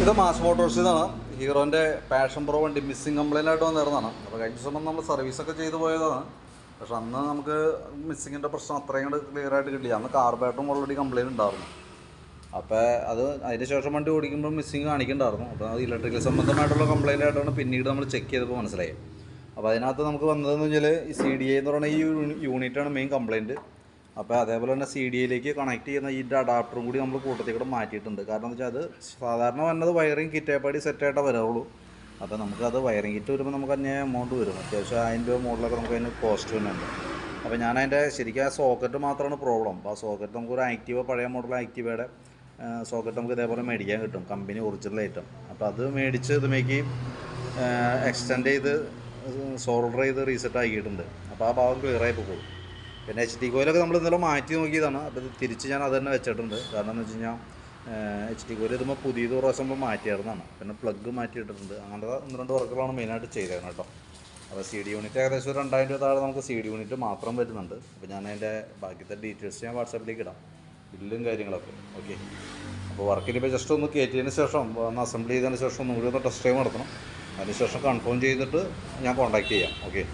ഇത് മാസ് മോട്ടോഴ്സിൽ നിന്നാണ്. ഹീറോൻ്റെ passion pro വണ്ടി മിസ്സിങ് കംപ്ലൈൻ്റ് ആയിട്ട് വന്നിരുന്നതാണ്. അപ്പോൾ കഴിഞ്ഞ ദിവസം നമ്മൾ സർവീസൊക്കെ ചെയ്തു പോയതാണ്. പക്ഷെ അന്ന് നമുക്ക് മിസ്സിങ്ങിൻ്റെ പ്രശ്നം അത്രയും കൂടെ ക്ലിയർ ആയിട്ട് കിട്ടില്ല. അന്ന് കാർബേറ്ററും ഓൾറെഡി കംപ്ലൈൻറ്റ് ഉണ്ടായിരുന്നു. അപ്പോൾ അതിന് ശേഷം വണ്ടി ഓടിക്കുമ്പോൾ മിസ്സിങ് കാണിക്കുന്നുണ്ടായിരുന്നു. അപ്പോൾ അത് ഇലക്ട്രിക്കൽ സംബന്ധമായിട്ടുള്ള കംപ്ലൈൻ്റ് ആയിട്ടാണ് പിന്നീട് നമ്മൾ ചെക്ക് ചെയ്തപ്പോൾ മനസ്സിലായി. അപ്പോൾ അതിനകത്ത് നമുക്ക് വന്നതെന്ന് വെച്ചാൽ ഈ CDI എന്ന് പറയുന്ന ഈ യൂണിറ്റാണ് മെയിൻ കംപ്ലൈൻറ്റ്. അപ്പോൾ അതേപോലെ തന്നെ CDIയിലേക്ക് കണക്ട് ചെയ്യുന്ന ഇതിൻ്റെ അഡാപ്റ്ററും കൂടി നമ്മൾ കൂട്ടത്തിൽ കൂടെ മാറ്റിയിട്ടുണ്ട്. കാരണം എന്ന് വെച്ചാൽ അത് സാധാരണ വന്നത് വയറിങ് കിറ്റേപ്പാടി സെറ്റായിട്ടേ വരാവുള്ളൂ. അപ്പോൾ നമുക്കത് വയറിങ് കിറ്റ് വരുമ്പോൾ നമുക്ക് തന്നെ എമൗണ്ട് വരും. അത്യാവശ്യം 1000 രൂപ മോഡലൊക്കെ നമുക്ക് അതിന് കോസ്റ്റ് വരുന്നുണ്ട്. അപ്പോൾ ഞാൻ അതിൻ്റെ ശരിക്കും ആ സോക്കറ്റ് മാത്രമാണ് പ്രോബ്ലം. അപ്പോൾ ആ സോക്കറ്റ് നമുക്കൊരു ആക്റ്റീവ പഴയ മോഡൽ ആക്റ്റീവയുടെ സോക്കറ്റ് നമുക്ക് ഇതേപോലെ മേടിക്കാൻ കിട്ടും, കമ്പനി ഒറിജിനൽ ഐറ്റം. അപ്പോൾ അത് മേടിച്ച് ഇതുമേക്ക് എക്സ്റ്റെൻഡ് ചെയ്ത് സോൾഡർ ചെയ്ത് റീസെറ്റ് ആക്കിയിട്ടുണ്ട്. അപ്പോൾ ആ ഭാഗം ക്ലിയറായി പോകും. പിന്നെ HT കോയിലൊക്കെ നമ്മൾ ഇന്നലെ മാറ്റി നോക്കിയതാണ്. അപ്പോൾ ഇത് തിരിച്ച് ഞാൻ അത് തന്നെ വെച്ചിട്ടുണ്ട്. കാരണം എന്ന് വെച്ച് കഴിഞ്ഞാൽ HT കോയിൽ ഇതുമ്പോൾ പുതിയത് പ്രാവശ്യം മാറ്റിയായിരുന്നതാണ്. പിന്നെ പ്ലഗ് മാറ്റിയിട്ടിട്ടുണ്ട്. അങ്ങനത്തെ 1-2 വർക്കുകളാണ് മെയിനായിട്ട് ചെയ്തേക്കുന്നത് കേട്ടോ. അപ്പോൾ CD യൂണിറ്റ് ഏകദേശം ഒരു 2000 രൂപ താഴെ നമുക്ക് CD യൂണിറ്റ് മാത്രം വരുന്നുണ്ട്. അപ്പോൾ ഞാൻ അതിൻ്റെ ബാക്കിത്തെ ഡീറ്റെയിൽസ് ഞാൻ വാട്സാപ്പിലേക്ക് ഇടാം, ബില്ലും കാര്യങ്ങളൊക്കെ. ഓക്കെ. അപ്പോൾ വർക്കിനിപ്പോൾ ജസ്റ്റ് ഒന്ന് കയറ്റിയതിന് ശേഷം ഒന്ന് അസംബിൾ ചെയ്തതിന് ശേഷം ഒന്നുകൂടി ഒന്ന് ടെസ്റ്റ് ഡ്രൈവ് നടത്തണം. അതിനുശേഷം കൺഫേം ചെയ്തിട്ട് ഞാൻ കോൺടാക്റ്റ് ചെയ്യാം. ഓക്കെ.